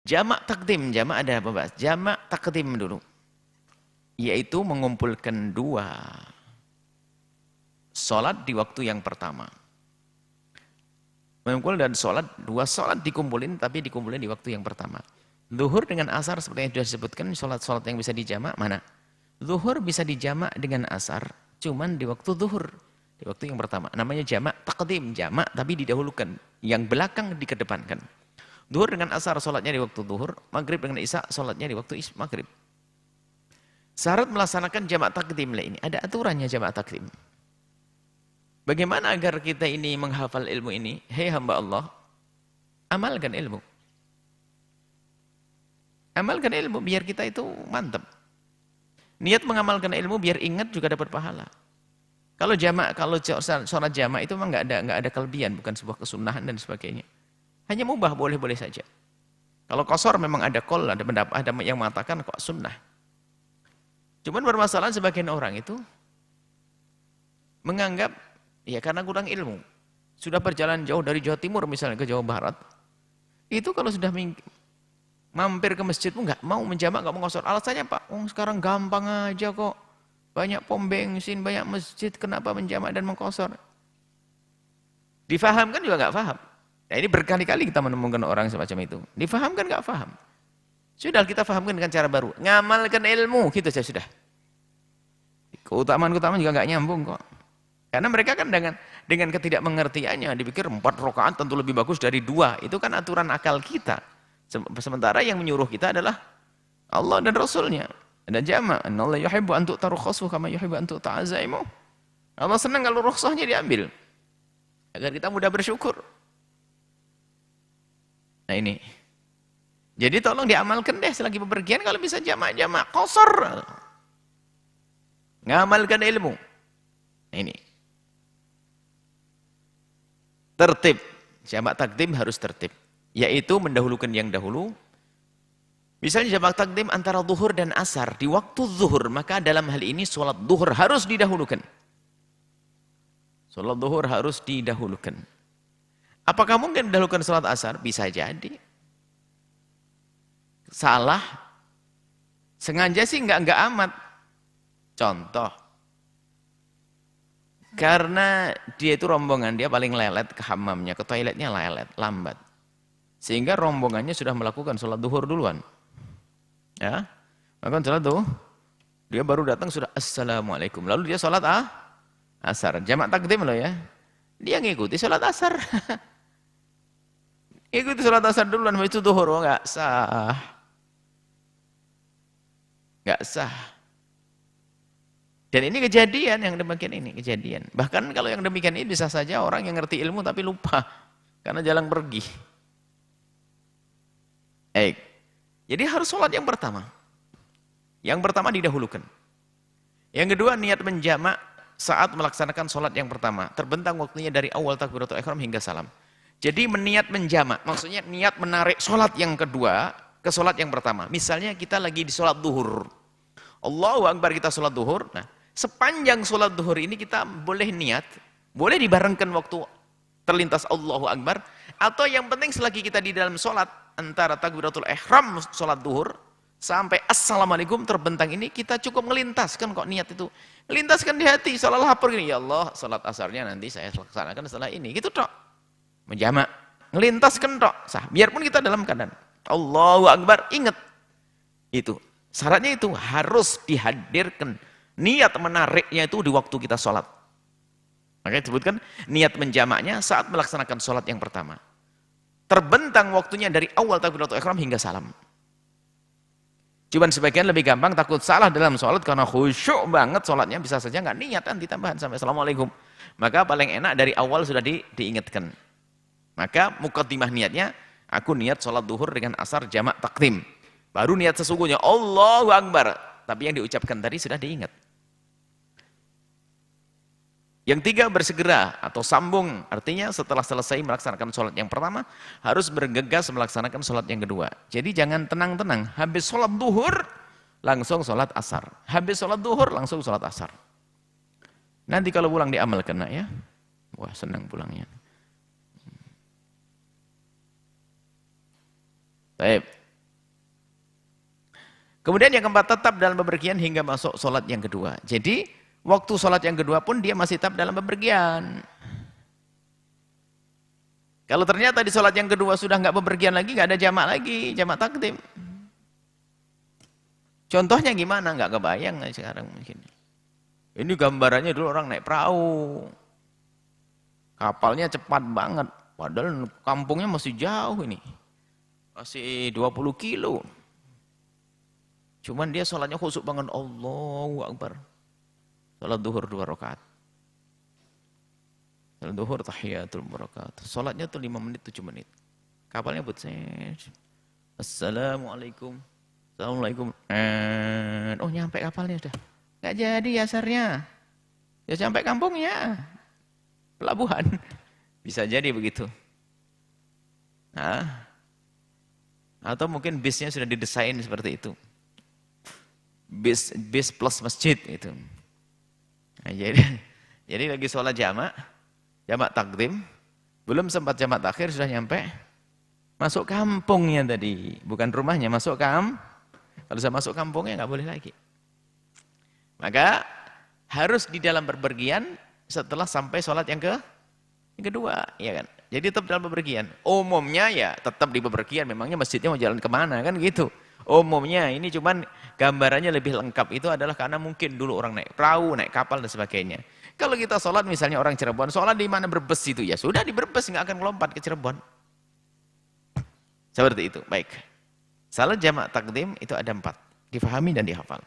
Jamak takdim, jamak ada apa Pak? Jamak takdim dulu. Yaitu mengumpulkan dua sholat di waktu yang pertama. Mengumpul dan sholat, dua sholat dikumpulin, tapi dikumpulin di waktu yang pertama. Zuhur dengan asar seperti yang sudah disebutkan, sholat-sholat yang bisa dijamak mana? Zuhur bisa dijamak dengan asar, cuman di waktu zuhur, di waktu yang pertama. Namanya jamak takdim, jamak tapi didahulukan, yang belakang dikedepankan. Zuhur dengan asar sholatnya di waktu zuhur, maghrib dengan isya sholatnya di waktu maghrib. Syarat melaksanakan jamak takdim ini, ada aturannya jamak takdim. Bagaimana agar kita ini menghafal ilmu ini? Hei hamba Allah, amalkan ilmu. Amalkan ilmu biar kita itu mantap. Niat mengamalkan ilmu biar ingat juga dapat pahala. Kalau jamak, kalau sholat jamak itu memang nggak ada kelebihan, bukan sebuah kesunahan dan sebagainya. Hanya mubah, boleh-boleh saja. Kalau qasar memang ada qol, ada yang mengatakan kok sunnah. Cuman permasalahan sebagian orang itu menganggap ya karena kurang ilmu. Sudah perjalanan jauh dari Jawa Timur misalnya ke Jawa Barat. Itu kalau sudah mampir ke masjid pun nggak mau menjamak, nggak mau qasar. Alasannya Pak, sekarang gampang aja kok. Banyak pom bensin, banyak masjid, kenapa menjamak dan mengqasar? Difahamkan juga nggak paham. Nah ini berkali-kali kita menemukan orang semacam itu. Difahamkan nggak paham. Sudah kita fahamkan dengan cara baru. Ngamalkan ilmu, gitu saja sudah. Keutamaan-keutamaan juga nggak nyambung kok. Karena mereka kan dengan ketidakmengertiannya dipikir 4 rakaat tentu lebih bagus dari 2. Itu kan aturan akal kita. Sementara yang menyuruh kita adalah Allah dan Rasulnya. Dan jamak. Allah yuhibbu an tu'ta rukhsah kama yuhibbu an tu'ta azaimu. Allah senang kalau rukhsahnya diambil. Agar kita mudah bersyukur. Nah ini. Jadi tolong diamalkan deh selagi bepergian kalau bisa jamak-jamak qasar. Ngamalkan ilmu. Nah ini. Tertib, jamak takdim harus tertib, yaitu mendahulukan yang dahulu. Misalnya jamak takdim antara zuhur dan asar, di waktu zuhur, maka dalam hal ini sholat zuhur harus didahulukan. Sholat zuhur harus didahulukan. Apakah mungkin didahulukan sholat asar? Bisa jadi. Salah, sengaja sih enggak amat. Contoh. Karena dia itu rombongan, dia paling lelet ke hammamnya, ke toiletnya lelet, lambat. Sehingga rombongannya sudah melakukan sholat duhur duluan. Ya, maka sholat tuh, dia baru datang sudah assalamualaikum. Lalu dia sholat asar, jamak takdim loh ya. Dia ngikuti sholat asar. Ikuti sholat asar duluan, habis itu duhur, nggak sah. Nggak sah. Dan ini kejadian yang demikian ini, kejadian. Bahkan kalau yang demikian ini bisa saja orang yang ngerti ilmu tapi lupa. Karena jalan pergi. Baik. Jadi harus sholat yang pertama. Yang pertama didahulukan. Yang kedua niat menjamak saat melaksanakan sholat yang pertama. Terbentang waktunya dari awal takbiratul ihram hingga salam. Jadi meniat menjamak, maksudnya niat menarik sholat yang kedua ke sholat yang pertama. Misalnya kita lagi di sholat duhur. Allahu Akbar kita sholat duhur. Nah, sepanjang sholat duhur ini kita boleh niat, boleh dibarengkan waktu terlintas Allahu Akbar, atau yang penting selagi kita di dalam sholat antara takbiratul ihram sholat duhur sampai assalamualaikum terbentang ini kita cukup melintaskan kok niat itu, melintaskan di hati, salah lapor gini, ya Allah sholat asarnya nanti saya laksanakan setelah ini, gitu tok, menjamak, melintaskan tok, sah, biarpun kita dalam keadaan Allahu Akbar, ingat itu. Syaratnya itu harus dihadirkan niat menariknya itu di waktu kita sholat. Makanya disebutkan niat menjamaknya saat melaksanakan sholat yang pertama. Terbentang waktunya dari awal takbiratul ihram hingga salam. Cuman sebagian lebih gampang takut salah dalam sholat karena khusyuk banget sholatnya bisa saja nggak niat nanti tambahan sampai assalamualaikum. Maka paling enak dari awal sudah diingatkan. Maka muqaddimah niatnya aku niat sholat duhur dengan asar jamak takdim. Baru niat sesungguhnya Allahu Akbar. Tapi yang diucapkan tadi sudah diingat. Yang tiga bersegera atau sambung. Artinya setelah selesai melaksanakan sholat yang pertama, harus bergegas melaksanakan sholat yang kedua. Jadi jangan tenang-tenang. Habis sholat duhur, langsung sholat asar. Habis sholat duhur, langsung sholat asar. Nanti kalau pulang diamalkan nak ya. Wah senang pulangnya. Baik. Kemudian yang keempat, tetap dalam bepergian hingga masuk sholat yang kedua. Jadi, waktu sholat yang kedua pun dia masih tetap dalam bepergian. Kalau ternyata di sholat yang kedua sudah nggak bepergian lagi, nggak ada jamak lagi, jamak takdim. Contohnya gimana? Nggak kebayang sekarang mungkin. Ini gambarannya dulu orang naik perahu. Kapalnya cepat banget. Padahal kampungnya masih jauh ini. Masih 20 kilo. Cuman dia sholatnya khusyuk banget. Allahu Akbar. Sholat duhur 2 rakaat. Sholat duhur tahiyatul barakatuh. Sholatnya tuh 5 menit, 7 menit. Kapalnya butet. Assalamualaikum. Assalamualaikum. Oh nyampe kapalnya sudah. Nggak jadi asarnya. Ya sampai kampungnya. Pelabuhan. Bisa jadi begitu. Nah. Atau mungkin bisnya sudah didesain seperti itu. Bis plus masjid itu. Nah, jadi lagi sholat jamak takdim, belum sempat jamak takhir sudah nyampe masuk kampungnya tadi, bukan rumahnya, masuk kalau sudah masuk kampungnya nggak boleh lagi. Maka harus di dalam bepergian setelah sampai sholat yang kedua, ya kan? Jadi tetap dalam bepergian. Umumnya ya tetap di bepergian, memangnya masjidnya mau jalan kemana kan gitu. Umumnya ini cuman gambarannya lebih lengkap itu adalah karena mungkin dulu orang naik perahu, naik kapal dan sebagainya. Kalau kita sholat misalnya orang Cirebon, sholat di mana Brebes itu ya sudah di Brebes, nggak akan melompat ke Cirebon. Seperti itu. Baik. Salat jamak takdim itu ada 4, difahami dan dihafal.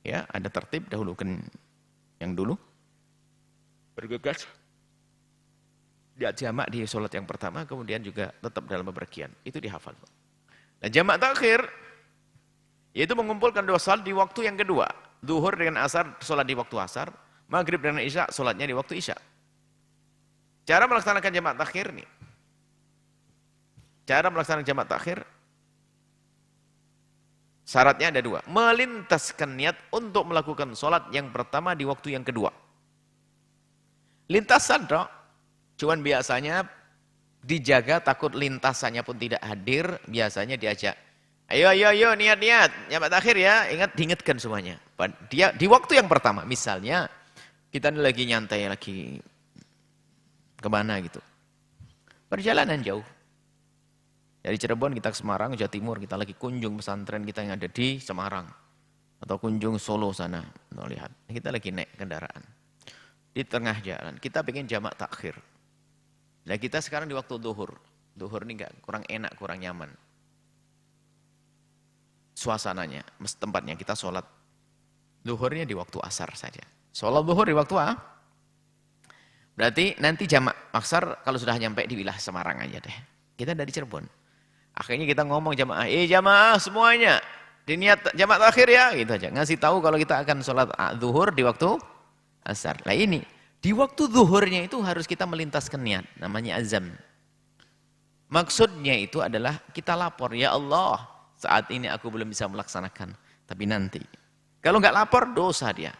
Ya, ada tertib, dahulukan yang dulu. Bergegas. Dia jamak di sholat yang pertama, kemudian juga tetap dalam bepergian. Itu dihafal. Nah, jamak takhir yaitu mengumpulkan 2 salat di waktu yang kedua. Zuhur dengan asar, salat di waktu asar. Maghrib dengan isya, salatnya di waktu isya. Cara melaksanakan jamak takhir nih. Cara melaksanakan jamak takhir syaratnya ada 2. Melintaskan niat untuk melakukan salat yang pertama di waktu yang kedua. Lintasan dong. Cuman biasanya dijaga takut lintasannya pun tidak hadir, biasanya diajak. Ayo niat, jamak takhir ya, diingatkan semuanya. Dia di waktu yang pertama, misalnya kita ini lagi nyantai, lagi kemana gitu. Perjalanan jauh. Dari Cirebon kita ke Semarang, Jawa Timur, kita lagi kunjung pesantren kita yang ada di Semarang. Atau kunjung Solo sana, lihat. Kita lagi naik kendaraan. Di tengah jalan, kita pengen jamak takhir. Nah kita sekarang di waktu duhur. Duhur ini kurang enak, kurang nyaman. Suasananya, tempatnya kita sholat. Duhurnya di waktu asar saja. Sholat duhur di waktu apa? Berarti nanti jamak asar kalau sudah nyampe di wilayah Semarang aja deh. Kita dari Cirebon. Akhirnya kita ngomong jamaah, jamaah semuanya. Diniat jamak takhir ya, gitu aja. Ngasih tahu kalau kita akan sholat duhur di waktu asar. Nah ini. Di waktu zuhurnya itu harus kita melintaskan niat, namanya azam. Maksudnya itu adalah kita lapor, ya Allah, saat ini aku belum bisa melaksanakan, tapi nanti. Kalau nggak lapor, dosa dia.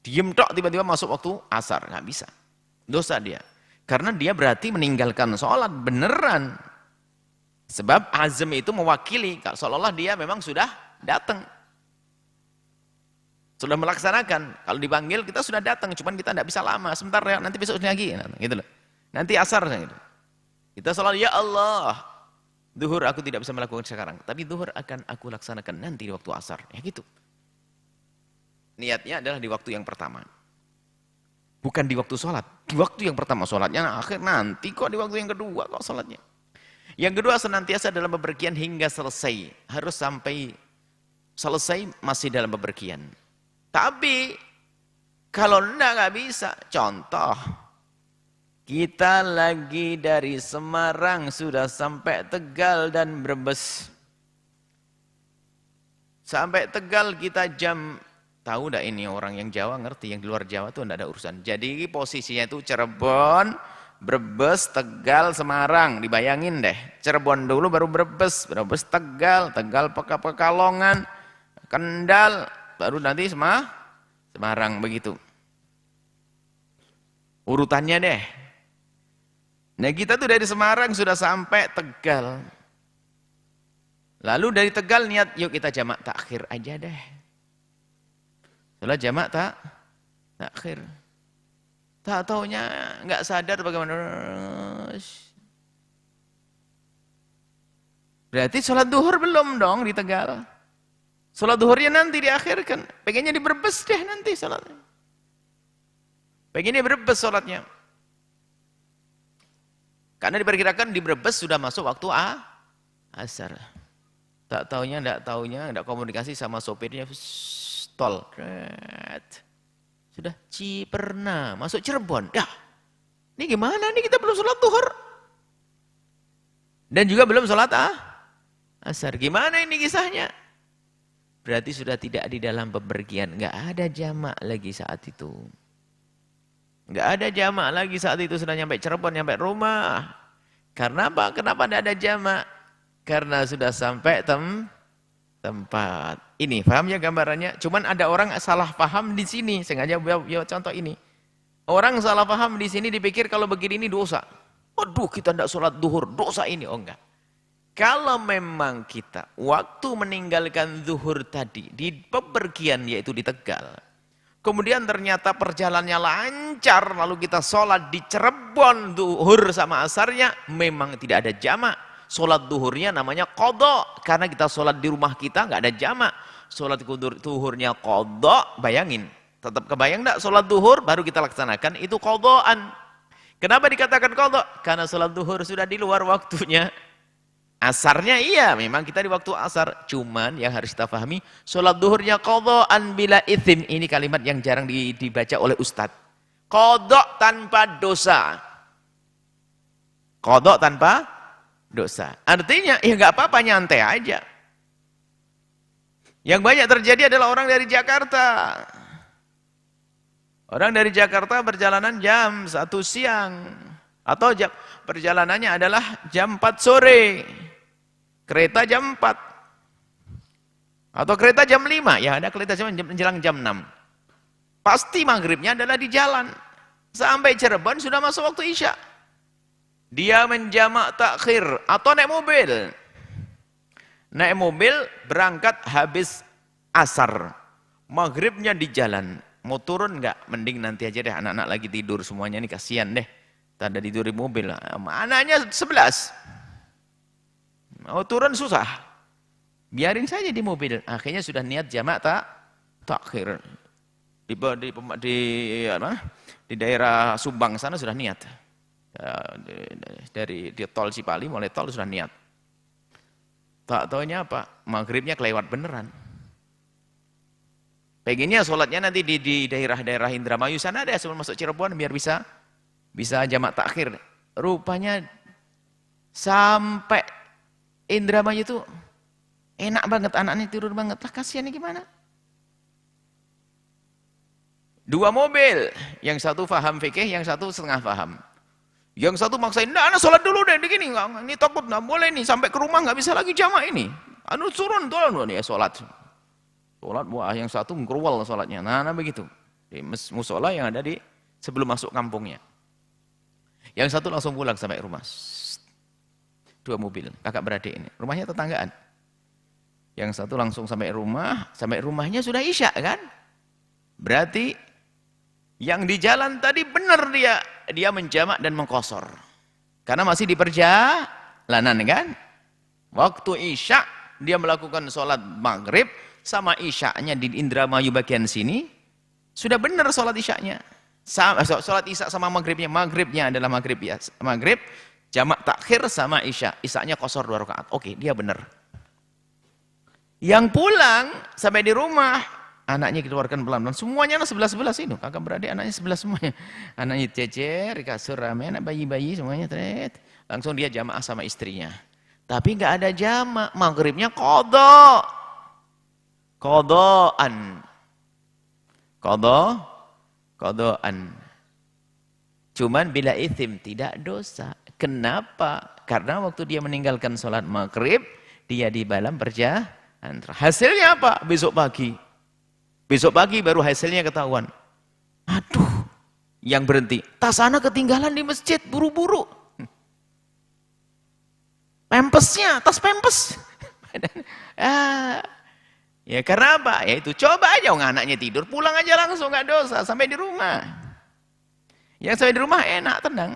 Diem tok tiba-tiba masuk waktu asar, nggak bisa. Dosa dia. Karena dia berarti meninggalkan sholat beneran. Sebab azam itu mewakili, seolah-olah dia memang sudah datang. Sudah melaksanakan, kalau dipanggil kita sudah datang, cuman kita tidak bisa lama, sebentar ya, nanti besok lagi, gitu loh. Nanti asar, gitu. Kita sholat, ya Allah, duhur aku tidak bisa melakukan sekarang, tapi duhur akan aku laksanakan nanti di waktu asar, ya gitu. Niatnya adalah di waktu yang pertama, bukan di waktu sholat. Di waktu yang pertama sholatnya, akhir nanti kok di waktu yang kedua kok sholatnya. Yang kedua senantiasa dalam bepergian hingga selesai, harus sampai selesai masih dalam bepergian. Tapi kalau nggak bisa, contoh kita lagi dari Semarang sudah sampai Tegal dan Brebes. Sampai Tegal kita jam, tahu enggak ini orang yang Jawa ngerti, yang di luar Jawa tuh enggak ada urusan. Jadi posisinya itu Cirebon, Brebes, Tegal, Semarang, dibayangin deh. Cirebon dulu baru Brebes, Brebes Tegal, Tegal Pekalongan, Kendal, baru nanti Semarang begitu. Urutannya deh. Nah kita tuh dari Semarang sudah sampai Tegal. Lalu dari Tegal niat, yuk kita jamak takhir aja deh. Sholat jamak takhir. Tak taunya nggak sadar bagaimana. Berarti sholat duhur belum dong di Tegal. Sholat duhurnya nanti diakhirkan. Pengennya di Brebes deh nanti sholatnya. Pengennya Brebes sholatnya. Karena diperkirakan di Brebes sudah masuk waktu asar. Tak taunya, enggak komunikasi sama sopirnya. Tol. Sudah Ciperna, masuk Cirebon. Ya, ini gimana nih kita belum sholat duhur. Dan juga belum sholat asar. Gimana ini kisahnya? Berarti sudah tidak di dalam bepergian. Enggak ada jamak lagi saat itu. Enggak ada jamak lagi saat itu, sudah nyampe Cirebon, nyampe rumah. Karena apa? Kenapa tidak ada jamak? Karena sudah sampai tempat. Ini, paham ya gambarannya? Cuman ada orang salah paham di sini. Sengaja ya contoh ini. Orang salah paham di sini dipikir kalau begini ini dosa. Aduh, kita tidak sholat duhur, dosa ini. Oh enggak. Kalau memang kita waktu meninggalkan zuhur tadi di bepergian yaitu di Tegal, kemudian ternyata perjalanannya lancar, lalu kita sholat di Cirebon zuhur sama asarnya, memang tidak ada jamak. Sholat duhurnya namanya qadha, karena kita sholat di rumah kita nggak ada jamak. Sholat duhurnya qadha, bayangin, tetap kebayang nggak sholat duhur baru kita laksanakan itu qadhaan. Kenapa dikatakan qadha? Karena sholat duhur sudah di luar waktunya. Asarnya iya, memang kita di waktu asar. Cuman yang harus kita pahami, sholat duhurnya qadhaan bila ithim. Ini kalimat yang jarang dibaca oleh ustadz. Qadha tanpa dosa. Qadha tanpa dosa. Artinya, ya nggak apa-apa, nyantai aja. Yang banyak terjadi adalah orang dari Jakarta. Orang dari Jakarta perjalanan jam 1 siang. Atau perjalanannya adalah jam 4 sore. Kereta jam 4. Atau kereta jam 5. Ya ada kereta menjelang jam 6. Pasti maghribnya adalah di jalan. Sampai Cirebon sudah masuk waktu Isya. Dia menjamak takhir. Atau naik mobil. Naik mobil berangkat habis asar. Maghribnya di jalan. Mau turun enggak? Mending nanti aja deh, anak-anak lagi tidur semuanya, nih kasihan deh. Tanda tidur di mobil. Anaknya 11. Mau turun susah. Biarin saja di mobil. Akhirnya sudah niat jamak takhir. Di daerah Subang sana sudah niat. Dari di tol Cipali, mulai tol sudah niat. Tak taunya apa? Maghribnya kelewat beneran. Pengennya sholatnya nanti di daerah-daerah Indramayu sana ada sebelum masuk Cirebon biar bisa jamak takhir. Rupanya sampai Indramayu itu enak banget, anaknya tidur banget. Lah kasihan gimana? 2 mobil, yang satu paham fikih, yang satu setengah paham. Yang satu maksain, nah anak sholat dulu deh, begini, ini takut nggak boleh nih, sampai ke rumah nggak bisa lagi jamak ini. Anu turun nih sholat. Sholat, wah yang satu ngruwel sholatnya. Nah begitu. Di musola yang ada di sebelum masuk kampungnya. Yang satu langsung pulang sampai rumah. 2 mobil, kakak beradik ini. Rumahnya tetanggaan. Yang satu langsung sampai rumahnya sudah Isya kan? Berarti yang di jalan tadi benar dia menjamak dan mengqashar. Karena masih di perjalanan kan? Waktu Isya dia melakukan sholat maghrib sama Isya-nya di Indramayu bagian sini sudah benar sholat Isya-nya. Sholat Isya sama maghribnya adalah maghrib jamak takhir sama Isya. Isya-nya qashar 2 rakaat. Oke, dia benar. Yang pulang sampai di rumah, anaknya dikeluarkan pelan-pelan. Semuanya 11 ini. Kakak beradik anaknya 11 semuanya. Anaknya cecer, di kasur rame, anak bayi-bayi semuanya. Langsung dia jamaah sama istrinya. Tapi nggak ada jamak. Maghribnya qadha. Qadhaan. Cuman bila ithim, tidak dosa. Kenapa? Karena waktu dia meninggalkan sholat maghrib, dia di dalam perjalanan. Hasilnya apa? Besok pagi baru hasilnya ketahuan. Aduh, yang berhenti. Tas anak ketinggalan di masjid, buru-buru. Tas pempes. Ah, ya karena apa? Ya itu coba aja anaknya tidur, pulang aja langsung nggak dosa sampai di rumah. Yang sampai di rumah enak, tenang.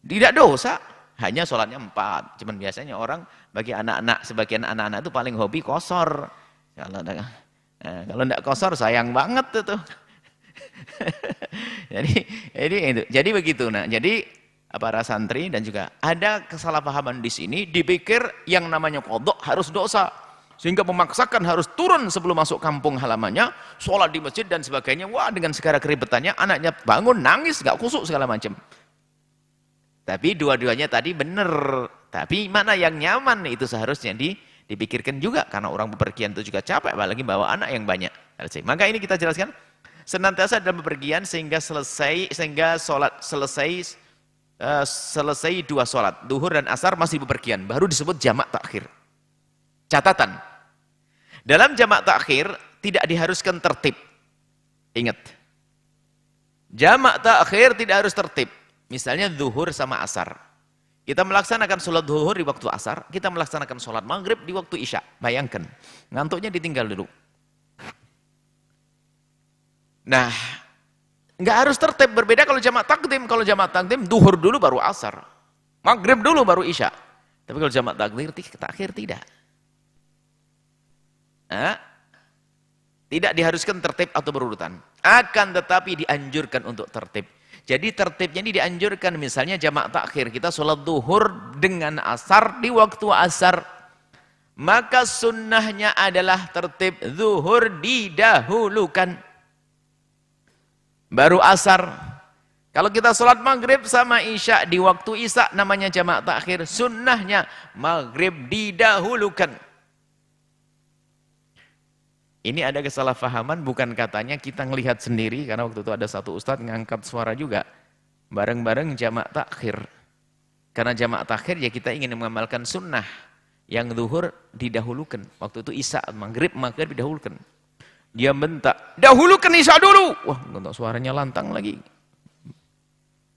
Tidak dosa, hanya sholatnya 4. Cuman biasanya orang bagi anak-anak, sebagian anak-anak itu paling hobi kosor. Kalau enggak kosor sayang banget tuh. jadi begitu. Nah, jadi para santri dan juga ada kesalahpahaman di sini, dipikir yang namanya qadha harus dosa. Sehingga memaksakan harus turun sebelum masuk kampung halamannya, sholat di masjid dan sebagainya. Wah, dengan segala keribetannya, anaknya bangun, nangis, nggak kusuk segala macam. Tapi dua-duanya tadi benar. Tapi mana yang nyaman, itu seharusnya dipikirkan juga. Karena orang bepergian itu juga capek, apalagi bawa anak yang banyak. Maka ini kita jelaskan, senantiasa dalam bepergian sehingga selesai dua sholat. Duhur dan asar masih bepergian, baru disebut jamak takhir. Catatan, dalam jamak takhir tidak diharuskan tertib. Ingat, jamak takhir tidak harus tertib. Misalnya zuhur sama asar, kita melaksanakan sholat zuhur di waktu asar, kita melaksanakan sholat maghrib di waktu isya. Bayangkan, ngantuknya ditinggal dulu. Nah, nggak harus tertib. Berbeda kalau jamak takdim. Kalau jamak takdim zuhur dulu baru asar, maghrib dulu baru isya. Tapi kalau jamak takhir tidak. Tidak diharuskan tertib atau berurutan, akan tetapi dianjurkan untuk tertib. Jadi tertibnya ini dianjurkan, misalnya jamak takhir, kita sholat duhur dengan asar di waktu asar, maka sunnahnya adalah tertib zuhur didahulukan, baru asar. Kalau kita sholat maghrib sama isya di waktu isya, namanya jamak takhir, sunnahnya maghrib didahulukan. Ini ada kesalahpahaman, bukan katanya kita ngelihat sendiri, karena waktu itu ada satu ustadz ngangkat suara juga, bareng-bareng jamak takhir. Karena jamak takhir ya kita ingin mengamalkan sunnah, yang zuhur didahulukan. Waktu itu isya, maghrib didahulukan. Dia bentak, dahulukan isya dulu. Wah, suaranya lantang lagi.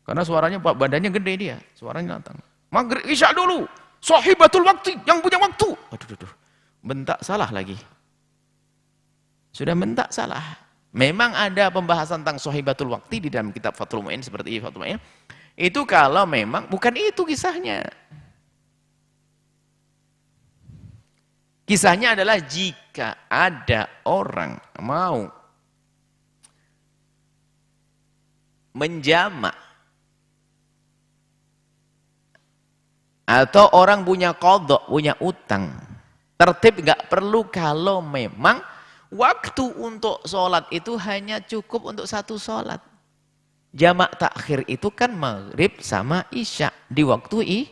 Karena suaranya, badannya gede dia, suaranya lantang. Maghrib isya dulu, sahibatul waktu, yang punya waktu. Aduh, bentak salah lagi. Sudah mentak salah. Memang ada pembahasan tentang sahibatul waqti di dalam kitab Fathul Mu'in, seperti Fathul Mu'in. Itu kalau memang bukan itu kisahnya. Kisahnya adalah jika ada orang mau menjamak atau orang punya qadha, punya utang, tertib nggak perlu kalau memang waktu untuk sholat itu hanya cukup untuk satu sholat. Jamak takhir itu kan maghrib sama isya di waktu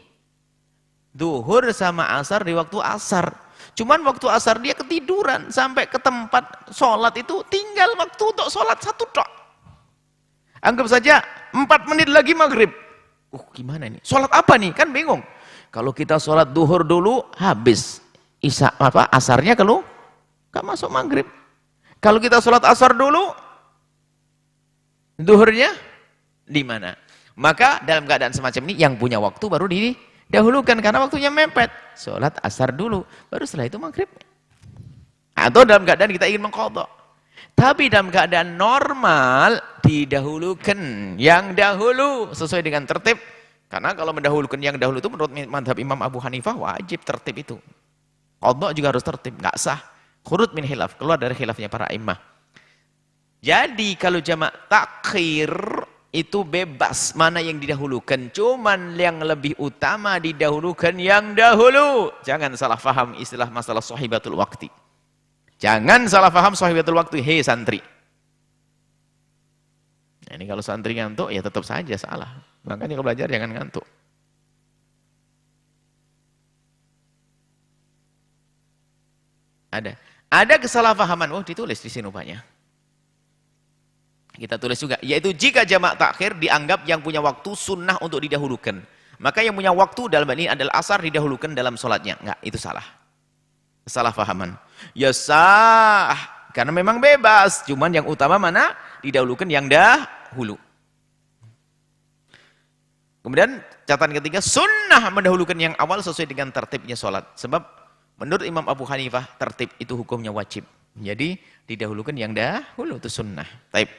duhur sama asar di waktu asar. Cuman waktu asar dia ketiduran, sampai ke tempat sholat itu tinggal waktu untuk sholat satu tok. Anggap saja 4 menit lagi maghrib. Gimana ini? Sholat apa nih? Kan bingung. Kalau kita sholat duhur dulu habis, isya asarnya kalau gak masuk maghrib. Kalau kita sholat asar dulu, duhurnya di mana? Maka dalam keadaan semacam ini, yang punya waktu baru didahulukan karena waktunya mepet. Sholat asar dulu, baru setelah itu maghrib. Atau dalam keadaan kita ingin mengqadha. Tapi dalam keadaan normal, didahulukan yang dahulu sesuai dengan tertib. Karena kalau mendahulukan yang dahulu itu menurut madhab Imam Abu Hanifah wajib tertib itu. Qadha juga harus tertib, nggak sah. Khurud min khilaf, keluar dari khilafnya para imam. Jadi kalau jamak takhir itu bebas mana yang didahulukan, cuman yang lebih utama didahulukan yang dahulu. Jangan salah paham istilah masalah sahibatul waqti. Jangan salah paham sahibatul waqti, hei santri. Nah, ini kalau santri ngantuk ya tetap saja salah. Makanya kalau belajar jangan ngantuk. Ada kesalahpahaman, ditulis di sini rupanya. Kita tulis juga, yaitu jika jamak takhir dianggap yang punya waktu sunnah untuk didahulukan. Maka yang punya waktu dalam ini adalah asar didahulukan dalam sholatnya. Enggak, itu salah. Kesalahpahaman. Ya sah, karena memang bebas. Cuman yang utama mana? Didahulukan yang dahulu. Kemudian catatan ketiga, sunnah mendahulukan yang awal sesuai dengan tertibnya sholat. Sebab menurut Imam Abu Hanifah, tertib itu hukumnya wajib. Jadi didahulukan yang dahulu, itu sunnah. Taib.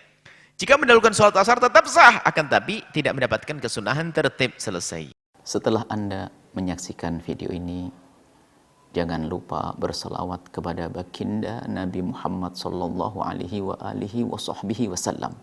Jika mendahulukan sholat asar tetap sah, akan tapi tidak mendapatkan kesunahan tertib. Selesai. Setelah Anda menyaksikan video ini, jangan lupa berselawat kepada baginda Nabi Muhammad sallallahu alaihi wa alihi wa sahbihi wasallam.